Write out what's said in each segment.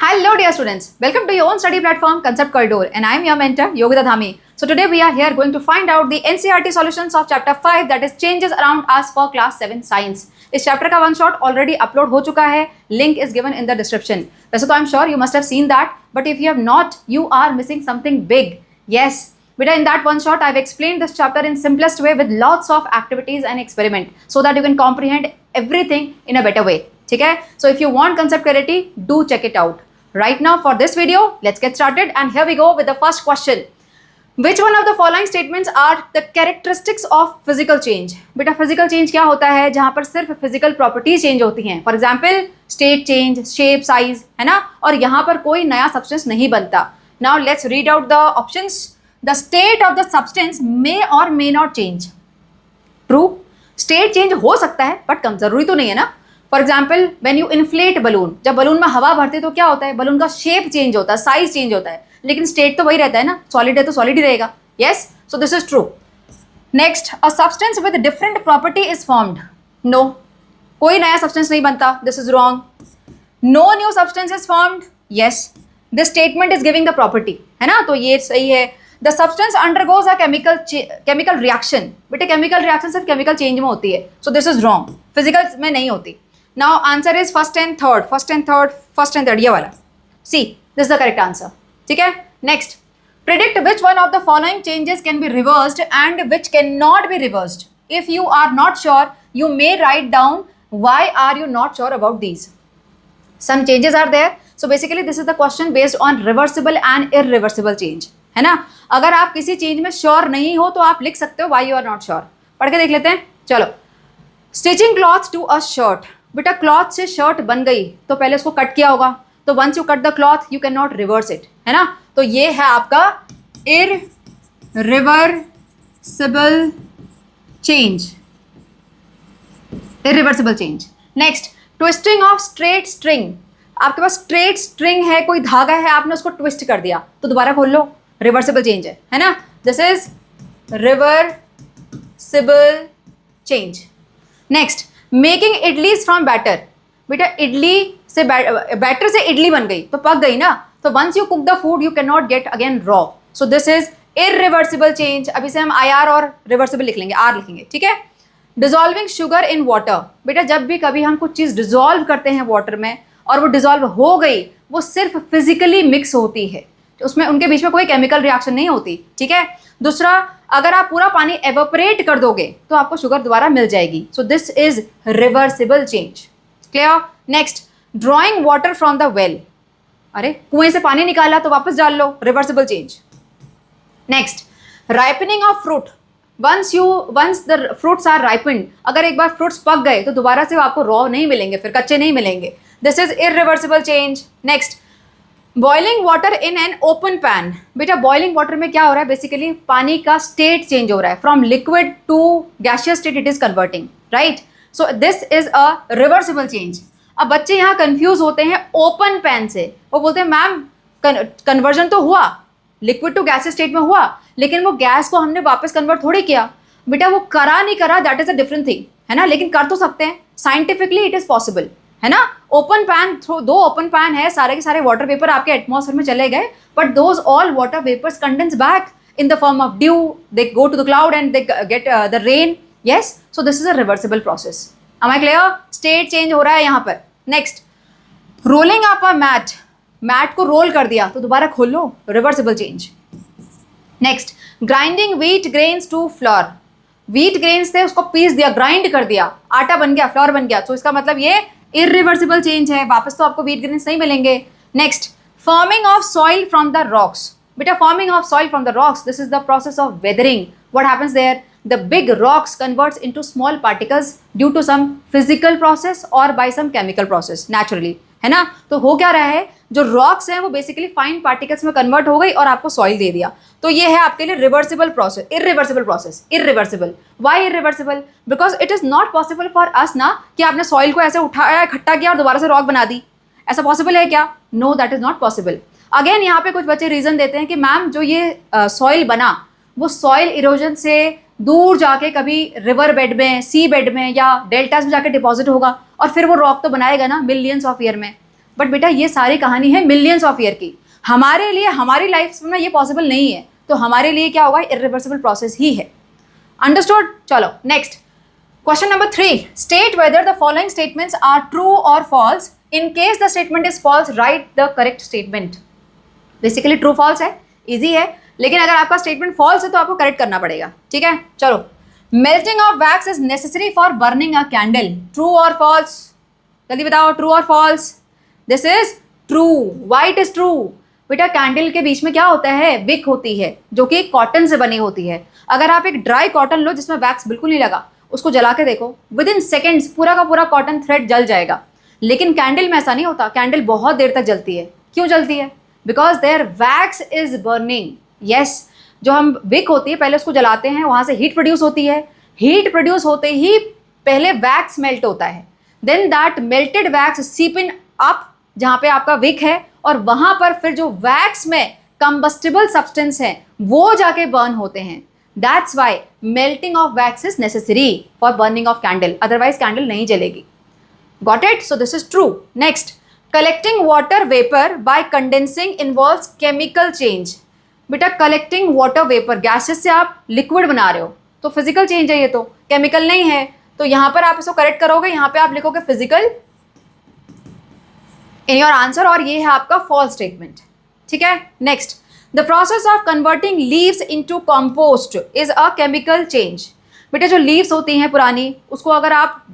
Hello dear students, welcome to your own study platform Concept Corridor and I am your mentor Yogita Dhami. So today we are here going to find out the NCERT solutions of chapter 5 that is changes around us for class 7 science. इस chapter का one shot already upload हो चुका है, link is given in the description. वैसे तो I am sure you must have seen that, but if you have not you are missing something big. Yes beta, in that one shot I've explained this chapter in simplest way with lots of activities and experiment so that you can comprehend everything in a better way. ठीक है? So if you want concept clarity, do check it out. Right now for this video, let's get started and here we go with the first question. Which one of the following statements are the characteristics of physical change? बेटा physical change क्या होता है जहाँ पर सिर्फ physical properties change होती हैं. For example, state change, shape, size, है ना? और यहाँ पर कोई नया substance नहीं बनता. Now let's read out the options. The state of the substance may or may not change. True. State change हो सकता है बट कम जरूरी तो नहीं है ना. For example when you inflate balloon, जब बलून में हवा भरते तो क्या होता है, बलून का शेप चेंज होता है, साइज चेंज होता है, लेकिन स्टेट तो वही रहता है ना. सॉलिड है तो सॉलिड ही रहेगा. Yes, so this is true. Next, a substance with different property is formed. No, कोई नया सब्सटेंस नहीं बनता. This is wrong. No new substance is formed. Yes, this statement is giving the property, है ना, तो ये सही है. The substance undergoes a chemical reaction. बेटे केमिकल रिएक्शन सिर्फ केमिकल चेंज में होती है, so this is wrong. Physical में नहीं होती. Now answer is first and third, ये वाला C, this the correct answer. ठीक है. Next, predict which one of the following changes can be reversed and which can not be reversed. If you are not sure you may write down why are you not sure about these. Some changes are there. So basically this is the question based on reversible and irreversible change, है ना. अगर आप किसी चीज में sure नहीं हो तो आप लिख सकते हो why you are not sure. पढ़ के देख लेते हैं. चलो, stitching cloth to a shirt. बेटा क्लॉथ से शर्ट बन गई तो पहले उसको कट किया होगा, तो once you cut the cloth you can not reverse it, है ना. तो ये है आपका irreversible change. Irreversible change. Next, twisting of straight string. आपके पास स्ट्रेट स्ट्रिंग है, कोई धागा है, आपने उसको ट्विस्ट कर दिया तो दोबारा खोल लो, रिवर्सिबल चेंज है ना. This is reversible change. Next, making idlis from batter. बेटा इडली से बैटर से इडली बन गई तो पक गई ना, तो once you cook the food you can not get again raw, so this is irreversible change. अभी से हम IR और रिवर्सिबल लिख लेंगे, R लिखेंगे. ठीक है. Dissolving sugar in water. बेटा जब भी कभी हम कुछ चीज़ डिजॉल्व करते हैं वाटर में और वो डिजॉल्व हो गई, वो सिर्फ फिजिकली मिक्स होती है, उसमें उनके बीच में कोई केमिकल रिएक्शन नहीं होती. ठीक है. दूसरा, अगर आप पूरा पानी एवोपरेट कर दोगे तो आपको शुगर दोबारा मिल जाएगी, so this is reversible change. Clear. Next, drawing water from the well. अरे कुएं से पानी निकाला तो वापस डाल लो, reversible change. Next, ripening of fruit. Once the fruits are ripened, अगर एक बार फ्रूट्स पक गए तो दोबारा से आपको रॉ नहीं मिलेंगे, फिर कच्चे नहीं मिलेंगे. This is irreversible change. Next, boiling water in an open pan. बेटा बॉइलिंग वाटर में क्या हो रहा है, बेसिकली पानी का स्टेट चेंज हो रहा है, from liquid to gaseous state it is converting, right. So this is a reversible change. अब बच्चे यहाँ कंफ्यूज होते हैं ओपन पैन से, वो बोलते हैं मैम कन्वर्जन तो हुआ, लिक्विड टू गैसियस स्टेट में हुआ, लेकिन वो गैस को हमने वापस कन्वर्ट थोड़ी किया. बेटा वो करा नहीं करा that is a different thing, है ना, लेकिन कर तो सकते हैं. साइंटिफिकली इट इज पॉसिबल, है ना. ओपन पैन, दो ओपन पैन है, सारे के सारे वाटर वेपर आपके एटमॉस्फेयर में चले गए, but those all water vapours condense back in the form of dew, they go to the cloud and they get the rain. Yes, so this is a reversible process. Am I clear. State change हो रहा है यहाँ पर. Next, rolling up a mat. Mat को roll कर दिया तो दोबारा खोल लो, reversible change. Next, grinding wheat grains to flour. Wheat grains से उसको पीस दिया, ग्राइंड कर दिया, आटा बन गया, फ्लोर बन गया, तो इसका मतलब ये इरिवर्सिबल चेंज है, वापस तो आपको व्हीट ग्रेन्स नहीं मिलेंगे. Next, forming of soil from the rocks. बेटा forming of soil from the rocks, this is the process of weathering. What happens there, the big rocks converts into small particles due to some physical process और by some chemical process naturally, है ना. तो हो क्या रहा है, जो rocks हैं वो बेसिकली फाइन पार्टिकल्स में कन्वर्ट हो गई और आपको सॉइल दे दिया, तो ये है आपके लिए reversible process. Irreversible process. Irreversible. Why irreversible? Because it is not possible for us ना कि आपने सॉइल को ऐसे उठाया, इकट्ठा किया और दोबारा से रॉक बना दी. ऐसा पॉसिबल है क्या? No, that is not possible. Again यहाँ पे कुछ बच्चे रीजन देते हैं कि मैम जो ये सॉइल बना वो सॉइल इरोजन से दूर जाके कभी रिवर बेड में, सी बेड में या डेल्टास में जाके डिपॉजिट होगा और फिर वो रॉक तो बनाएगा ना मिलियंस ऑफ ईयर में. बट बेटा ये सारी कहानी है मिलियंस ऑफ ईयर की, हमारे लिए हमारी लाइफ में ये पॉसिबल नहीं है, तो हमारे लिए क्या होगा, इरिवर्सिबल प्रोसेस ही है। अंडरस्टूड? चलो next question number 3, state whether the following statements are true और false, in case the statement is false write the correct statement. Basically true false है, इजी है, लेकिन अगर आपका स्टेटमेंट फॉल्स है तो आपको करेक्ट करना पड़ेगा, ठीक है। चलो, melting of wax is necessary for burning a candle, true और फॉल्स, जल्दी बताओ, ट्रू और false. This is true, white is true. बेटा कैंडल के बीच में क्या होता है, विक होती है जो कि कॉटन से बनी होती है। अगर आप एक ड्राई कॉटन लो जिसमें वैक्स बिल्कुल नहीं लगा, उसको जला के देखो, विद इन सेकेंड्स पूरा का पूरा कॉटन थ्रेड जल जाएगा। लेकिन कैंडल में ऐसा नहीं होता, कैंडल बहुत देर तक जलती है। क्यों जलती है? Because there wax is burning. Yes, जो हम विक होती है पहले उसको जलाते हैं, वहाँ से हीट प्रोड्यूस होती है, हीट प्रोड्यूस होते ही पहले वैक्स मेल्ट होता है, देन दैट मेल्टेड वैक्स सीप इन अप जहाँ पे आपका विक है, और वहाँ पर फिर जो वैक्स में कंबस्टिबल सब्सटेंस है वो जाके बर्न होते हैं। That's why melting of wax is necessary for burning of candle, otherwise candle नहीं जलेगी। Got it? So this is true. Next, collecting water vapour by condensing involves chemical change. बेटा collecting water vapour, gases से आप liquid बना रहे हो तो physical change है, ये तो केमिकल नहीं है। तो यहाँ पर आप इसको करेक्ट करोगे, यहाँ पे आप लिखोगे फिजिकल इन योर आंसर, और ये है आपका फॉल्स स्टेटमेंट, ठीक है। Next, the process of converting leaves into compost is a chemical change. बेटा जो लीव्स होती हैं पुरानी, उसको अगर आप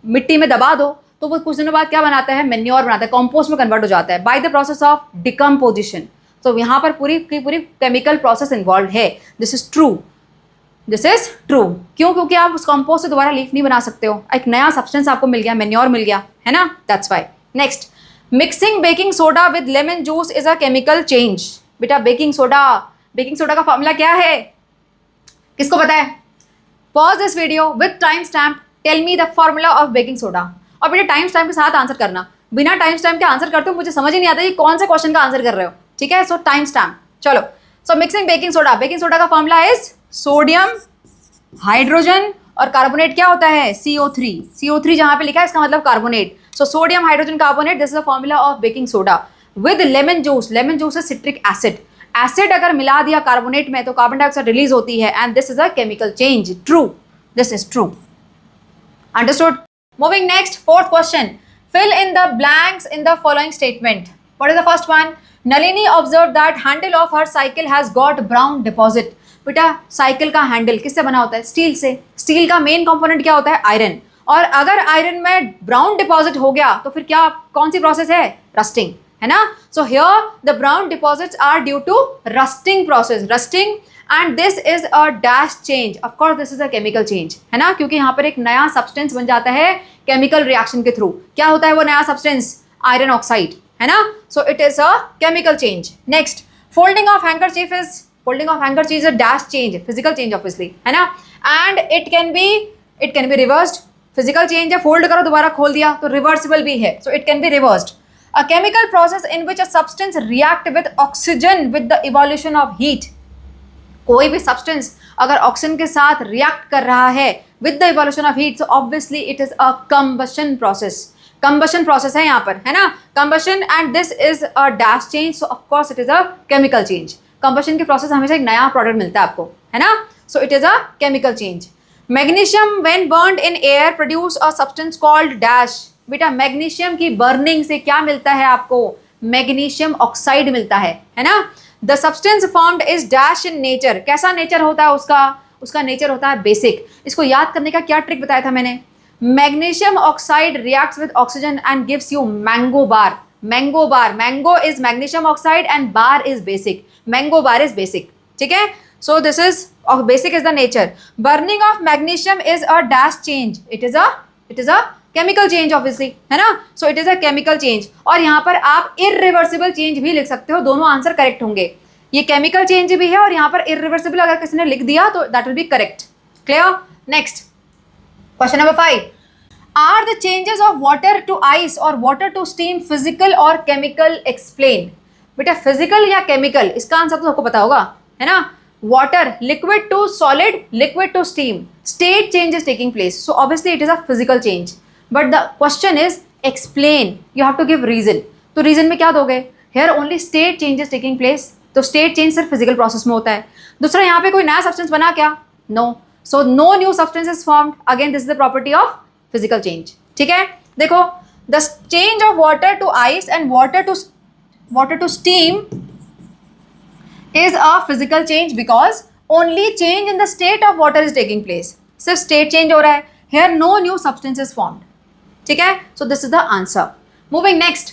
मिट्टी में दबा दो तो वो कुछ दिनों बाद क्या बनाता है, मेन्योर बनाता है, कंपोस्ट में कन्वर्ट हो जाता है by the process of decomposition. तो यहाँ पर पूरी की पूरी केमिकल प्रोसेस इन्वॉल्व है। This is true, this is true. क्यों? क्योंकि आप उस कंपोस्ट से दोबारा लीफ नहीं बना सकते हो, एक नया सब्सटेंस आपको मिल गया, मेन्योर मिल गया, है ना, that's why. Next, mixing baking soda with lemon juice is a chemical change. बेटा बेकिंग सोडा का फॉर्मूला क्या है, किसको पता है? Pause this video with time stamp, tell me the formula of baking soda. और बेटा टाइम स्टैम्प के साथ आंसर करना, बिना टाइम स्टैम्प के आंसर करते हो मुझे समझ ही नहीं आता ये कौन से क्वेश्चन का आंसर कर रहे हो, ठीक है। सो टाइम स्टैम्प। चलो, सो मिक्सिंग बेकिंग सोडा का फॉर्मूला इज सोडियम, हाइड्रोजन और कार्बोनेट क्या होता है, CO3। CO3 जहाँ पे लिखा है इसका मतलब carbonate. So sodium hydrogen carbonate, this is the formula of baking soda with lemon juice. Lemon juice है सिट्रिक एसिड, एसिड अगर मिला दिया कार्बोनेट में तो कार्बन डाइऑक्साइड रिलीज होती है, and this is a chemical change. True, this is true. Understood? Moving next, fourth question, fill in the blanks in the following statement. What is the first one? Nalini observed that handle of her cycle has got brown deposit. बेटा cycle का handle किससे बना होता है, steel से। Steel का main component क्या होता है, आयरन। और अगर आयरन में ब्राउन डिपॉजिट हो गया तो फिर क्या, कौन सी प्रोसेस है, रस्टिंग, है ना। So here the brown deposits are due to rusting process, rusting, and this is a dash change. Of course this is a chemical change, है ना, क्योंकि यहाँ पर एक नया सब्सटेंस बन जाता है केमिकल रिएक्शन के थ्रू। क्या होता है वो नया सब्सटेंस, आयरन ऑक्साइड, है ना। So it is a chemical change. Next, folding of handkerchief is a dash change, physical change obviously, है ना, and it can be reversed. Physical change है, फोल्ड करो दोबारा खोल दिया, तो रिवर्सिबल भी है, so it can be reversed. A chemical process in which a substance react with oxygen with the evolution of heat. कोई भी सब्सटेंस अगर ऑक्सीजन के साथ रिएक्ट कर रहा है with the evolution of heat, so obviously it is a combustion process है यहाँ पर, है ना, combustion, and this is a dash change, so of course it is a chemical change. Combustion के प्रोसेस हमेशा एक नया प्रोडक्ट मिलता है आपको, है ना, so it is a chemical change. Magnesium when burned in air produce a substance called dash. बेटा मैग्नीशियम की बर्निंग से क्या मिलता है आपको, मैग्नीशियम ऑक्साइड मिलता है ना। The substance formed is dash in nature. कैसा नेचर होता है उसका नेचर होता है बेसिक। इसको याद करने का क्या ट्रिक बताया था मैंने, magnesium oxide reacts with oxygen and gives you mango bar. Mango is magnesium oxide and bar is basic, mango bar is basic, ठीक है। So this is basic is the nature. Burning of magnesium is a dash change, it is a chemical change obviously, है ना, so it is a chemical change. और यहाँ पर आप irreversible change भी लिख सकते हो, दोनों आंसर करेक्ट होंगे। ये केमिकल चेंज भी है और यहाँ पर इरिवर्सिबल अगर किसी ने लिख दिया तो that will be correct. Clear? Next question number 5, are the changes of water to ice और वाटर टू स्टीम फिजिकल और केमिकल? एक्सप्लेन। बेटा फिजिकल या केमिकल, इसका आंसर तो आपको पता होगा, है ना। Water, liquid to solid, liquid to steam, state change is taking place, so obviously it is a physical change. But the question is explain, you have to give reason. तो reason में क्या दोगे? Here only state changes taking place, तो state change सिर्फ physical process में होता है। दूसरा, यहाँ पे कोई नया सब्सटेंस बना क्या? No, so no new substance is formed, again this is the property of physical change. ठीक है, देखो, the change of water to ice and water to steam is a physical change because only change in the state of water is taking place, सिर्फ state change हो रहा है, here no new substance is formed। ठीक है, so this is the answer। moving next,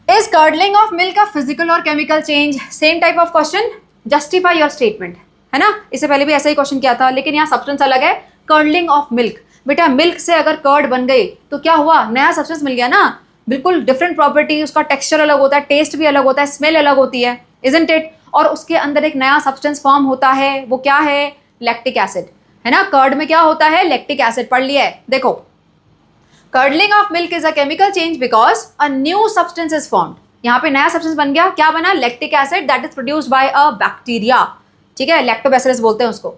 is curdling of milk a physical or chemical change? same type of question, justify your statement, है ना। इससे पहले भी ऐसा ही क्वेश्चन किया था, लेकिन यहाँ सब्सटेंस अलग है। कर्डलिंग ऑफ मिल्क, बेटा मिल्क से अगर कर्ड बन गई तो क्या हुआ? नया सब्सटेंस मिल गया ना, बिल्कुल डिफरेंट प्रॉपर्टी, उसका टेक्सचर अलग होता है, टेस्ट भी अलग होता है, स्मेल अलग होती है, इजंट इट। और उसके अंदर एक नया सब्सटेंस फॉर्म होता है, वो क्या है? लैक्टिक एसिड, है ना। कर्ड में क्या होता है? लैक्टिक एसिड, पढ़ लिया है। देखो, curdling of milk is a chemical change because a new substance is formed. यहाँ पे नया सब्सटेंस बन गया, क्या बना? Lactic acid, that is produced by a bacteria. ठीक है, लैक्टोबैसिलस बोलते हैं उसको।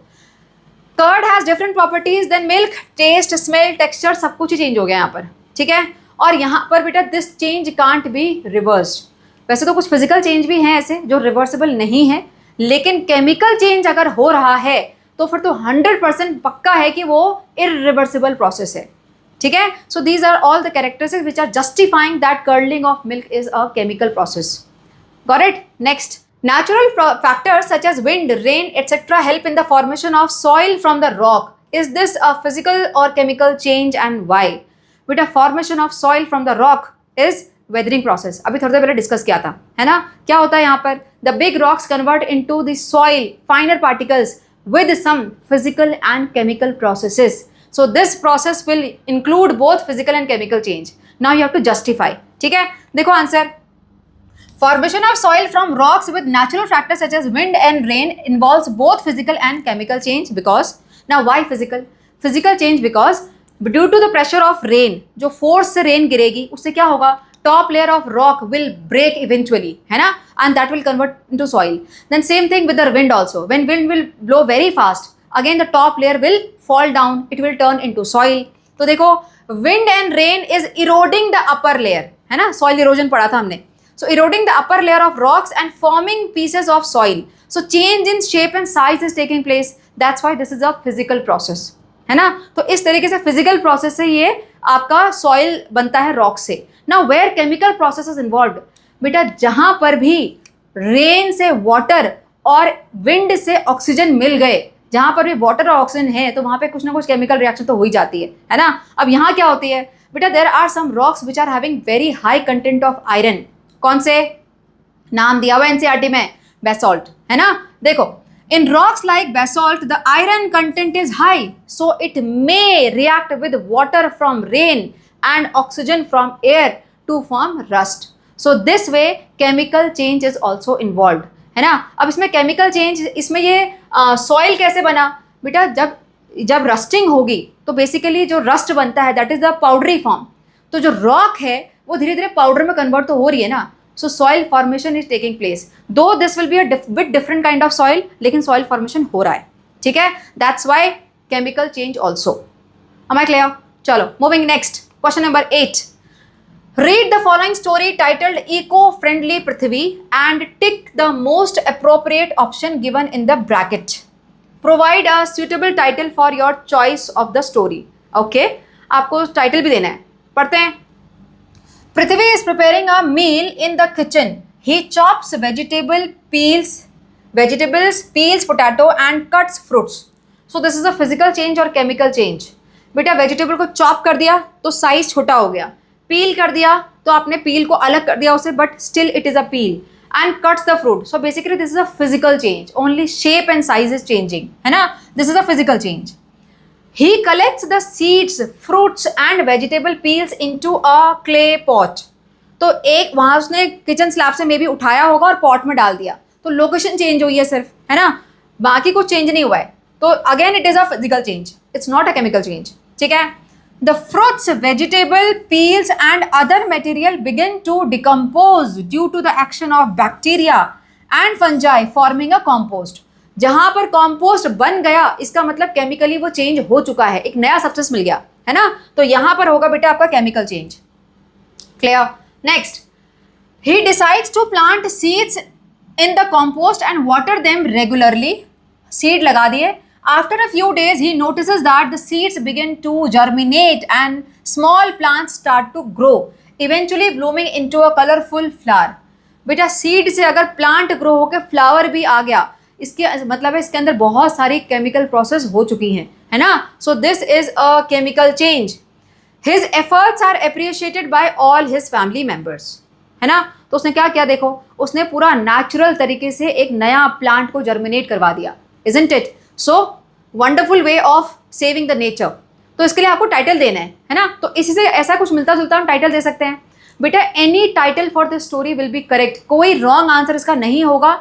Curd has different properties than milk, taste, smell, texture, सब कुछ ही चेंज हो गया यहाँ पर। ठीक है, और यहाँ पर बेटा this change can't be reversed. वैसे तो कुछ फिजिकल चेंज भी हैं ऐसे जो रिवर्सिबल नहीं है, लेकिन केमिकल चेंज अगर हो रहा है तो फिर तो 100% पक्का है कि वो इरिवर्सिबल प्रोसेस है। ठीक है, so these are all the characteristics which are justifying that curdling of milk is a chemical process. Got it? Next, natural factors such as wind, rain, etc. help in the formation of soil from the rock. Is this a physical or chemical change and why? बेटा formation of soil from the rock is weathering process, अभी थोड़ी देर पहले discuss किया था, है ना। क्या होता है यहाँ पर? The big rocks convert into the soil finer particles with some physical and chemical processes. So this process will include both physical and chemical change. Now you have to justify. ठीक है, देखो answer. Formation of soil from rocks with natural factors such as wind and rain involves both physical and chemical change because, now why physical? Physical change because due to the pressure of rain, जो force से rain गिरेगी उससे क्या होगा? Top layer of rock will break eventually, है ना, and that will convert into soil. Then same thing with the wind also. When wind will blow very fast, again the top layer will fall down, it will turn into soil. तो देखो, wind and rain is eroding the upper layer, है ना, soil erosion पढ़ा था हमने। So eroding the upper layer of rocks and forming pieces of soil. So change in shape and size is taking place. That's why this is a physical process, है ना। तो इस तरीके से physical process से ये आपका soil बनता है rock से। Now where chemical process is involved? बेटा जहाँ पर भी rain से water और wind से oxygen मिल गए, जहाँ पर भी water और oxygen है तो वहाँ पे कुछ ना कुछ chemical reaction तो हो ही जाती है ना। अब यहाँ क्या होती है बेटा? There are some rocks which are having very high content of iron. कौन से? नाम दिया हुआ एनसीईआरटी में, बेसॉल्ट, है ना। देखो, in rocks like basalt the iron content is high, so it may react with water from rain and oxygen from air to form rust. So this way chemical change is also involve, है ना। अब इसमें chemical change, इसमें ये soil कैसे बना बेटा? जब रस्टिंग होगी तो बेसिकली जो रस्ट बनता है that is the powdery form. तो जो रॉक है वो धीरे धीरे पाउडर में कन्वर्ट तो हो रही है ना। So soil formation is taking place, though this will be a bit different kind of soil, लेकिन सॉइल फॉर्मेशन हो रहा है। ठीक है, that's why chemical change also. Am I clear? चलो moving next, question number 8। Read the following story titled eco friendly Prithvi and tick the most appropriate option given in the bracket. Provide a suitable title for your choice of the story. Okay, आपको title भी देना है, पढ़ते हैं। Prithvi is preparing a meal in the kitchen. He chops vegetables, peels potato and cuts fruits. So this is a physical change or chemical change. बेटा vegetable को chop कर दिया तो साइज छोटा हो गया, पील कर दिया तो आपने पील को अलग कर दिया उसे, but still it is a peel, and cuts the fruit. So basically this is a physical change, only shape and size is changing, है ना। This is a physical change. He collects the seeds, fruits and vegetable peels into a clay pot. तो एक वहाँ उसने kitchen slab से may be उठाया होगा और पॉट में डाल दिया, तो लोकेशन चेंज हुई है सिर्फ, है ना, बाकी कुछ चेंज नहीं हुआ है। तो again it is a physical change, it's not a chemical change. ठीक है, the fruits, vegetable peels and other material begin to decompose due to the action of bacteria and fungi forming a compost. जहां पर compost बन गया इसका मतलब chemically वो change हो चुका है, एक नया सब्सटेंस मिल गया, है ना। तो यहां पर होगा बेटा आपका chemical change. Clear? Next, he decides to plant seeds in the compost and water them regularly. Seed लगा दिए. After a few days, he notices that the seeds begin to germinate and small plants start to grow, eventually blooming into a colorful flower. बेटा seed से अगर plant grow होकर flower भी आ गया, इसके मतलब है इसके अंदर बहुत सारी केमिकल प्रोसेस हो चुकी हैं, है ना. So this is a chemical change. His efforts are appreciated by all his family members, है ना. तो उसने क्या किया, देखो उसने पूरा नेचुरल तरीके से एक नया प्लांट को जर्मिनेट करवा दिया. Isn't it? So wonderful way of saving the nature. तो इसके लिए आपको टाइटल देना है ना. तो इसी से ऐसा कुछ मिलता जुलता हम टाइटल दे सकते हैं. बेटा any title for this story will be correct. कोई रॉन्ग आंसर इसका नहीं होगा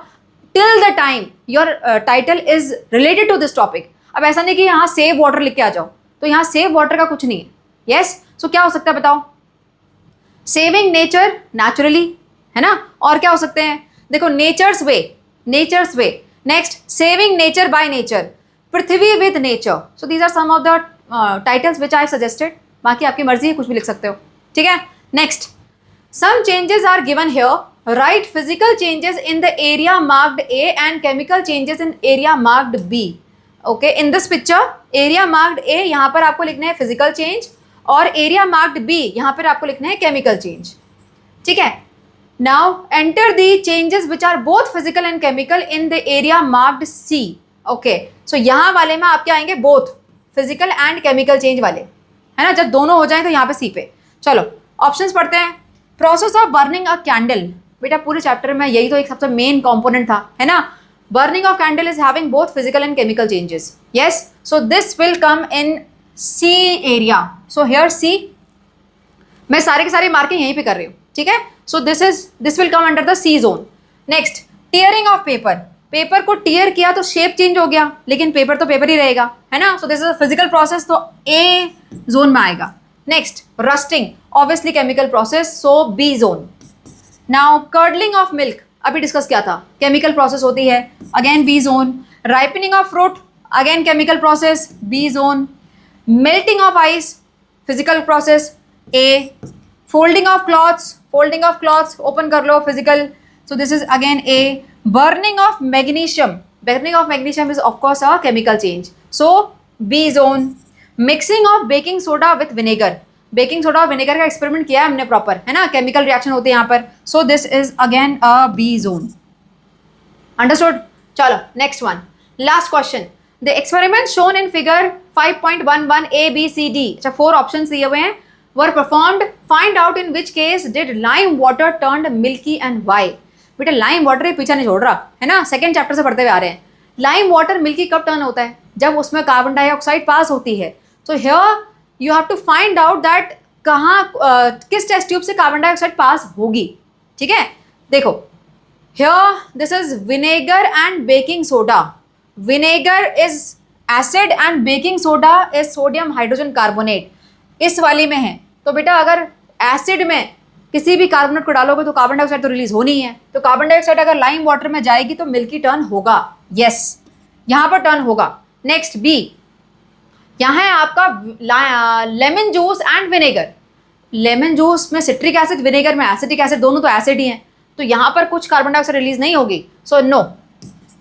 till the time your title is related to this topic. अब ऐसा नहीं कि यहाँ सेव वाटर लिख के आ जाओ, तो यहाँ सेव वाटर का कुछ नहीं है. यस, सो क्या हो सकता है बताओ? सेविंग नेचर नेचुरली, है ना. और क्या हो सकते हैं? देखो nature's way, nature's way. Next, saving nature by nature, Prithvi with nature. So these are some of the titles which I suggested. बाकी आपकी मर्जी है, कुछ भी लिख सकते हो. ठीक है. Next, some changes are given here. Write physical changes in the area marked A and chemical changes in area marked B. Okay, in this picture area marked A यहाँ पर आपको लिखना है physical change और area marked B यहाँ पर आपको लिखना है chemical change. ठीक है. Now enter the changes which are both physical and chemical in the area marked C. Okay, so यहाँ वाले में आपके आएंगे both physical and chemical change वाले, है ना. जब दोनों हो जाए तो यहाँ पे C पे. चलो ऑप्शंस पढ़ते हैं. Process of burning a candle. बेटा पूरे चैप्टर में यही तो एक सबसे मेन कंपोनेंट था, है ना. Burning of candle is having both physical and chemical changes. Yes, so this will come in C area. So here C, मैं सारे के सारे मार्किंग यहीं पे कर रही हूँ. ठीक है. So this will come under the C zone. Next, tearing of paper. Paper को टीयर किया तो शेप चेंज हो गया, लेकिन पेपर तो पेपर ही रहेगा, है ना. So this is a physical process, तो ए जोन में आएगा. Next, rusting, obviously chemical process, so B zone. Now curdling of milk, अभी डिस्कस किया था, केमिकल प्रोसेस होती है, again B zone. Ripening of fruit, again chemical process, B zone. Melting of ice, physical process, A. Folding of clothes, open कर लो, physical, so this is again A. Burning of magnesium is of course a chemical change, so B zone. Mixing of baking soda with vinegar, baking soda और vinegar का experiment किया है हमने proper, है ना. Chemical reaction होते हैं यहाँ पर, so this is again a B zone. Understood. चलो next one, last question. The experiment shown in figure 5.11 A B C D, अच्छा 4 ऑप्शंस दिए हुए हैं, were performed. Find out in which case did lime water turned milky and why. बेटा lime water ही पीछे नहीं छोड़ रहा, है ना. सेकेंड चैप्टर से पढ़ते हुए आ रहे हैं. लाइम वाटर मिल्की कब टर्न होता है? जब उसमें कार्बन डाइऑक्साइड पास होती है. So here you have to find out that कहाँ किस टेस्ट ट्यूब से कार्बन डाइऑक्साइड पास होगी. ठीक है. देखो here this is vinegar and baking soda. Vinegar is acid and baking soda is sodium hydrogen carbonate. इस वाली में है. तो बेटा अगर एसिड में किसी भी कार्बोनेट को डालोगे तो कार्बन डाइऑक्साइड तो रिलीज होनी है. तो कार्बन डाइऑक्साइड अगर लाइम वाटर में जाएगी तो मिल्की टर्न होगा. यस, यहाँ पर टर्न होगा. नेक्स्ट बी, यहाँ है आपका lemon juice and vinegar. Lemon juice में सिट्रिक एसिड, विनेगर में एसिटिक एसिड, दोनों तो एसिड ही हैं, तो यहाँ पर कुछ कार्बन डाइऑक्साइड रिलीज नहीं होगी. सो नो,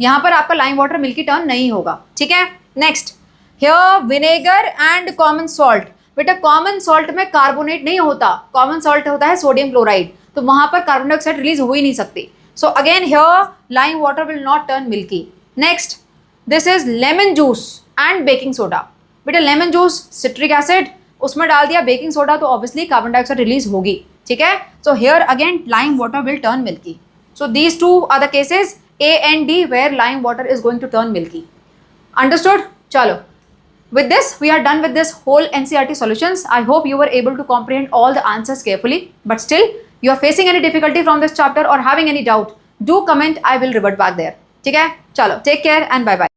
यहाँ पर आपका लाइम वाटर मिल्की टर्न नहीं होगा. ठीक है. Next, here vinegar and common salt. बेटा कॉमन सॉल्ट में कार्बोनेट नहीं होता, कॉमन सॉल्ट होता है सोडियम क्लोराइड, तो वहाँ पर कार्बन डाइऑक्साइड रिलीज हो ही नहीं सकती. So again here lime water will not turn milky. Next, this is lemon juice and baking soda. बेटा लेमन जूस सिट्रिक एसिड, उसमें डाल दिया बेकिंग सोडा, तो ऑब्वियसली कार्बन डाइऑक्साइड रिलीज होगी. ठीक है. So here again lime water will turn milky. So these two are the cases A and D where lime water is going to turn milky. Understood? चलो. With this, we are done with this whole NCERT solutions. I hope you were able to comprehend all the answers carefully. But still, you are facing any difficulty from this chapter or having any doubt, do comment. I will revert back there. ठीक है. चलो. Take care and bye bye.